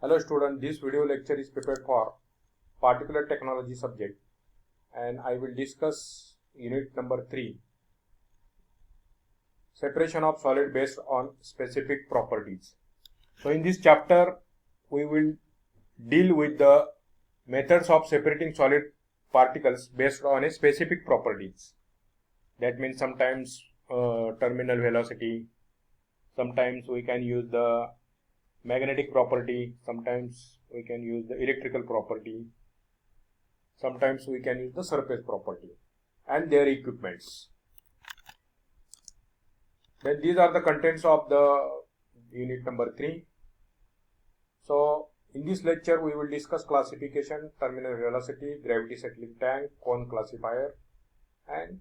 Hello student, this video lecture is prepared for particular technology subject and I will discuss unit number 3, separation of solid based on specific properties. So in this chapter we will deal with the methods of separating solid particles based on a specific properties. That means sometimes terminal velocity, sometimes we can use the magnetic property, sometimes we can use the electrical property, sometimes we can use the surface property and their equipments. Then these are the contents of the unit number 3. So in this lecture we will discuss classification, terminal velocity, gravity settling tank, cone classifier and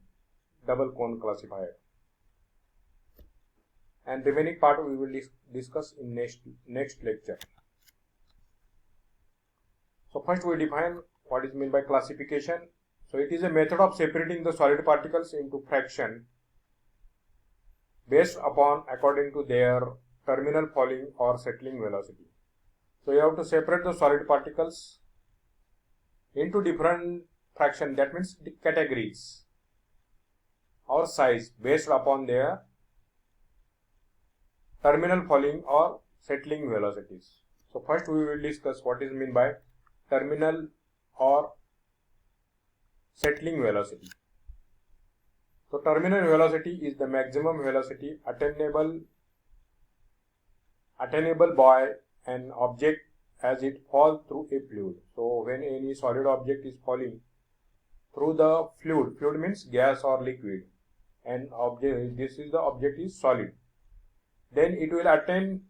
double cone classifier. And remaining part we will discuss in next lecture. So first we define what is meant by classification. So it is a method of separating the solid particles into fraction based upon according to their terminal falling or settling velocity. So you have to separate the solid particles into different fraction, that means categories or size based upon their terminal falling or settling velocities. So first we will discuss what is meant by terminal or settling velocity. So terminal velocity is the maximum velocity attainable by an object as it falls through a fluid. So when any solid object is falling through the fluid means gas or liquid, and the object is solid, then it will attain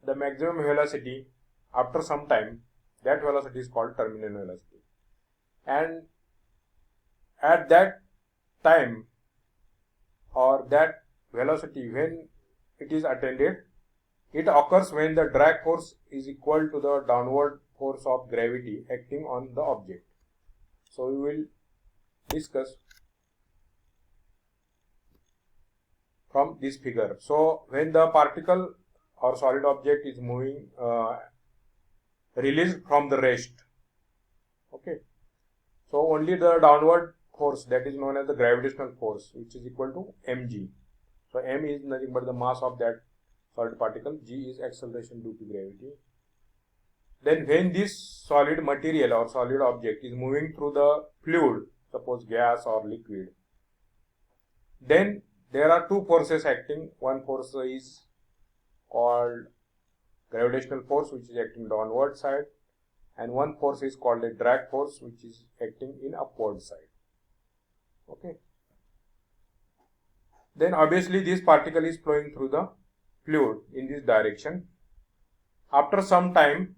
the maximum velocity after some time. That velocity is called terminal velocity. And at that time or that velocity when it is attained, it occurs when the drag force is equal to the downward force of gravity acting on the object. So we will discuss from this figure. So when the particle or solid object is moving, released from the rest, okay, so only the downward force, that is known as the gravitational force, which is equal to mg. So m is nothing but the mass of that solid particle, g is acceleration due to gravity. Then when this solid material or solid object is moving through the fluid, suppose gas or liquid, then there are two forces acting. One force is called gravitational force, which is acting downward side, and one force is called a drag force, which is acting in upward side. Okay. Then obviously this particle is flowing through the fluid in this direction. After some time,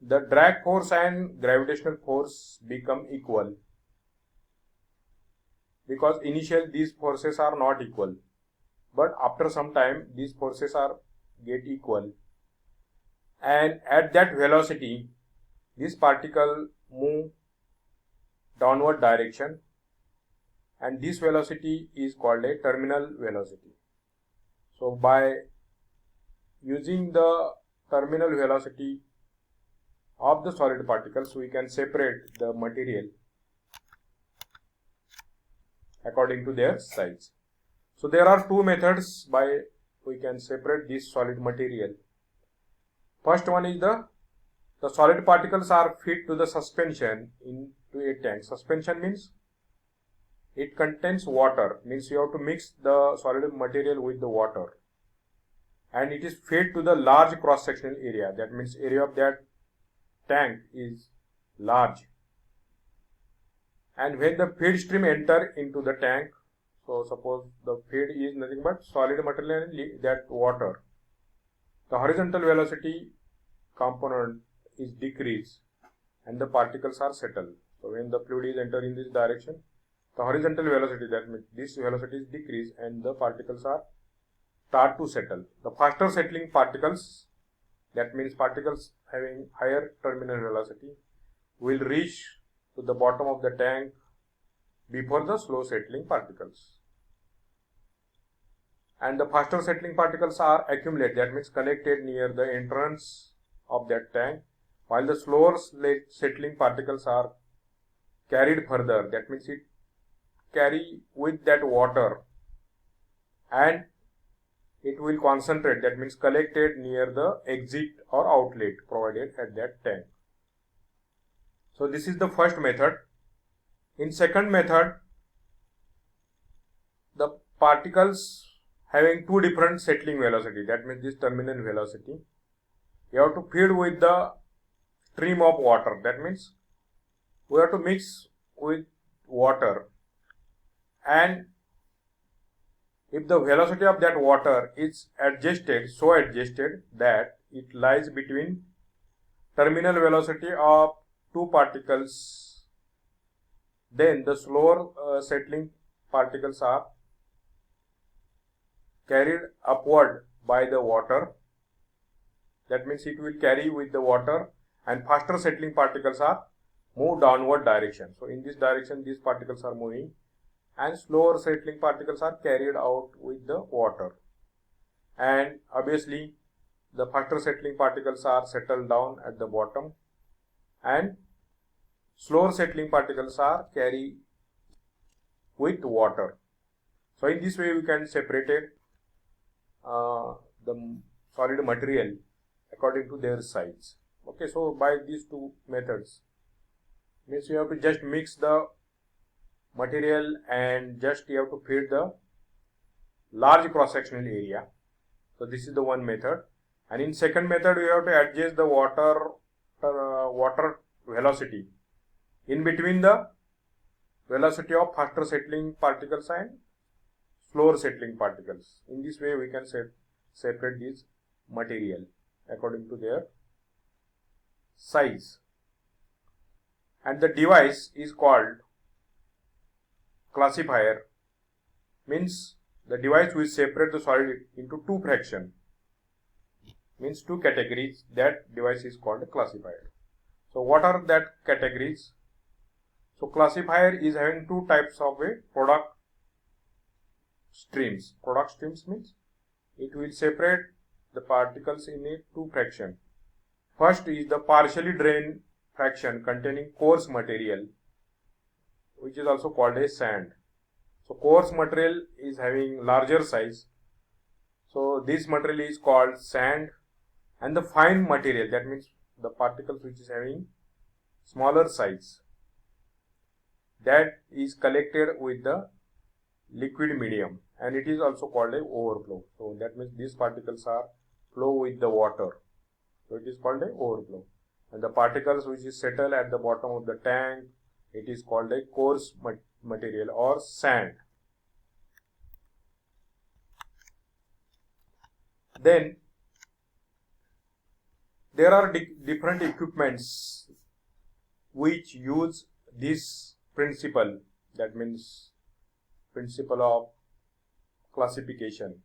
the drag force and gravitational force become equal, because initially these forces are not equal, but after some time these forces get equal, and at that velocity this particle move downward direction, and this velocity is called a terminal velocity. So by using the terminal velocity of the solid particles, we can separate the material according to their size. So there are two methods by we can separate this solid material. First one is the solid particles are fed to the suspension into a tank. Suspension means it contains water, means you have to mix the solid material with the water, and it is fed to the large cross-sectional area. That means area of that tank is large. And when the feed stream enter into the tank, so suppose the feed is nothing but solid material and that water, the horizontal velocity component is decreased and the particles are settled. So when the fluid is enter in this direction, the horizontal velocity, that means this velocity is decreased and the particles start to settle. The faster settling particles, that means particles having higher terminal velocity, will reach to the bottom of the tank before the slow settling particles. And the faster settling particles are accumulated, that means collected near the entrance of that tank, while the slower settling particles are carried further. That means it carry with that water and it will concentrate, that means collected near the exit or outlet provided at that tank. So this is the first method. In second method, the particles having two different settling velocity, that means this terminal velocity, you have to feed with the stream of water. That means we have to mix with water, and if the velocity of that water is adjusted that it lies between terminal velocity of two particles, then the slower settling particles are carried upward by the water. That means it will carry with the water, and faster settling particles are moved downward direction. So in this direction these particles are moving, and slower settling particles are carried out with the water. And obviously the faster settling particles are settled down at the bottom, and slower settling particles are carried with water. So in this way we can separate the solid material according to their size. Okay, so by these two methods, means you have to just mix the material and just you have to feed the large cross-sectional area. So this is the one method. And in second method, you have to adjust the water velocity in between the velocity of faster settling particles and slower settling particles. In this way we can separate this material according to their size. And the device is called classifier, means the device will separate the solid into two fractions, means two categories. That device is called a classifier. So what are that categories? So classifier is having two types of a product streams. Product streams means it will separate the particles in a two fraction. First is the partially drained fraction containing coarse material, which is also called as sand. So coarse material is having larger size, so this material is called sand. And the fine material, that means the particles which is having smaller size, that is collected with the liquid medium, and it is also called a overflow. So that means these particles are flow with the water, so it is called a overflow. And the particles which is settle at the bottom of the tank, it is called a coarse material or sand. Then there are different equipments which use this principle, that means principle of classification.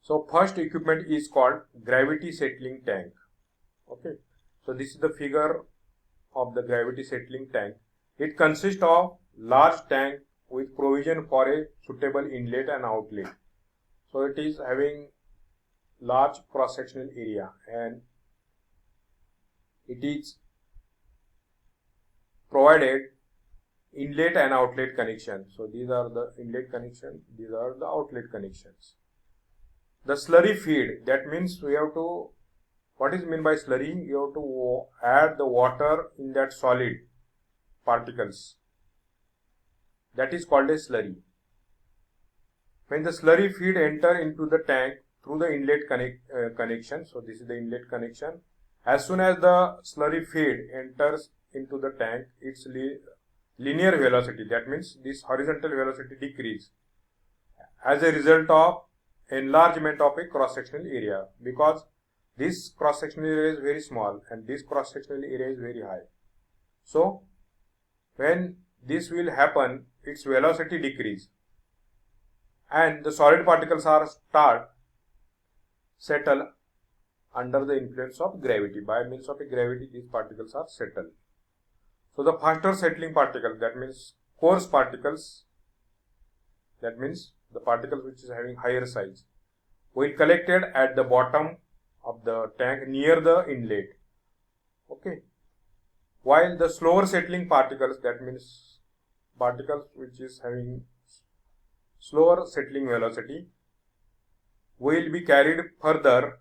So first equipment is called gravity settling tank. Okay, so this is the figure of the gravity settling tank. It consists of large tank with provision for a suitable inlet and outlet. So it is having large cross-sectional area, and it is provided inlet and outlet connection. So these are the inlet connection, these are the outlet connections. The slurry feed, that means we have to, what is meant by slurry? You have to add the water in that solid particles. That is called a slurry. When the slurry feed enter into the tank through the inlet connection, so this is the inlet connection. As soon as the slurry feed enters into the tank, its linear velocity, that means this horizontal velocity decrease as a result of enlargement of a cross-sectional area, because this cross-sectional area is very small and this cross-sectional area is very high. So when this will happen, its velocity decrease, and the solid particles are settle under the influence of gravity. By means of a gravity, these particles are settled. So the faster settling particles, that means coarse particles, that means the particles which is having higher size, will collected at the bottom of the tank near the inlet. Okay. While the slower settling particles, that means particles which is having slower settling velocity, will be carried further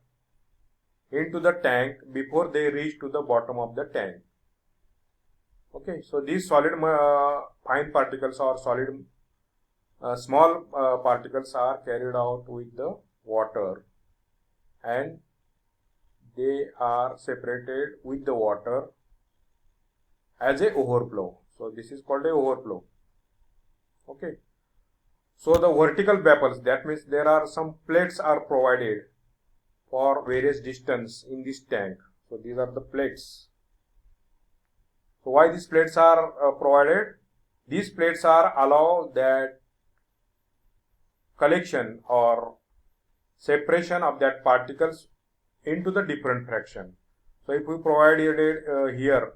into the tank before they reach to the bottom of the tank. Okay, so these solid fine particles or solid small particles are carried out with the water, and they are separated with the water as a overflow. So this is called a overflow. Okay. So the vertical baffles, that means there are some plates are provided for various distance in this tank. So these are the plates. So why these plates are provided? These plates are allow that collection or separation of that particles into the different fraction. So if we provided here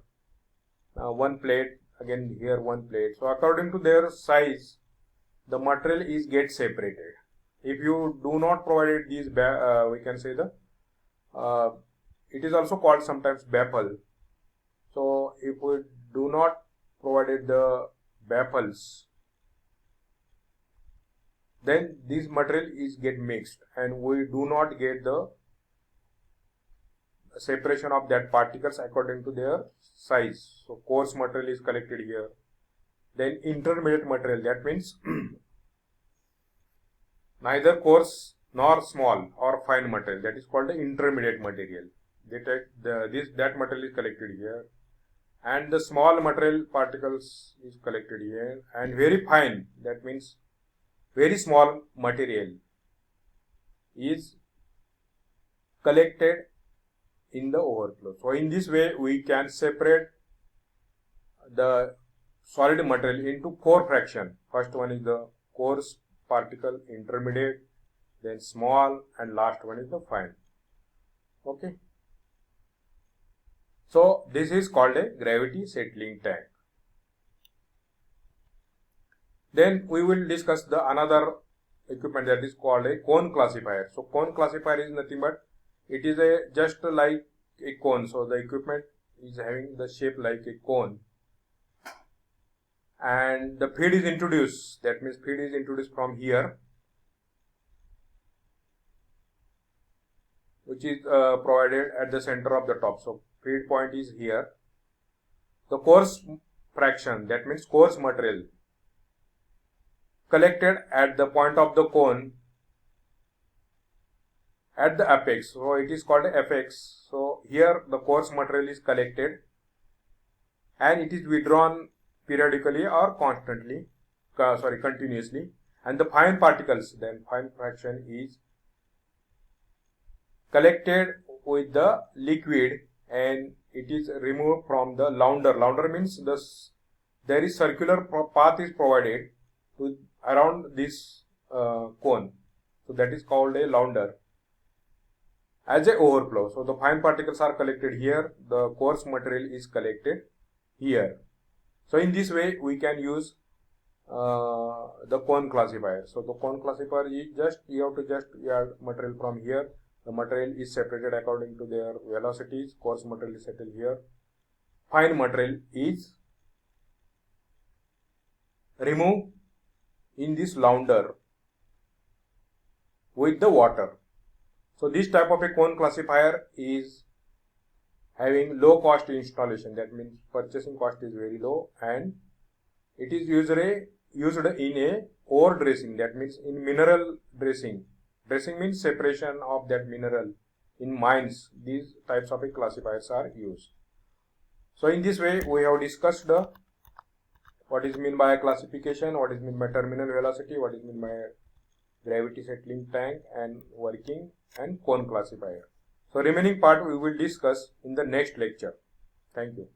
one plate, again here one plate, so according to their size the material is get separated. If you do not provide these we can say the it is also called sometimes baffle. So if we do not provide the baffles, then this material is get mixed and we do not get the separation of that particles according to their size. So coarse material is collected here, then intermediate material, that means neither coarse nor small or fine material, that is called the intermediate material. They take that material is collected here, and the small material particles is collected here, and very fine, that means very small material is collected in the overflow. So in this way we can separate the solid material into four fractions. First one is the coarse particle, intermediate, then small, and last one is the fine. Okay. So this is called a gravity settling tank. Then we will discuss the another equipment that is called a cone classifier. So cone classifier is nothing but it is a just like a cone. So the equipment is having the shape like a cone, and the feed is introduced, that means feed is introduced from here, which is provided at the center of the top. So feed point is here. The coarse fraction, that means coarse material, collected at the point of the cone at the apex. So it is called apex. So here the coarse material is collected and it is withdrawn periodically or continuously, and the fine particles, then fine fraction, is collected with the liquid and it is removed from the launder. Launder means there is circular path is provided to around this cone, so that is called a launder, as a overflow. So the fine particles are collected here, the coarse material is collected here. So in this way we can use the cone classifier. So the cone classifier is just you have to just add material from here. The material is separated according to their velocities. Coarse material is settled here. Fine material is removed in this launder with the water. So this type of a cone classifier is having low cost installation, that means purchasing cost is very low, and it is usually used in a ore dressing, that means in mineral dressing. Dressing means separation of that mineral in mines. These types of a classifiers are used. So in this way we have discussed what is meant by classification, what is meant by terminal velocity, what is meant by gravity settling tank and working, and cone classifier. So remaining part we will discuss in the next lecture. Thank you.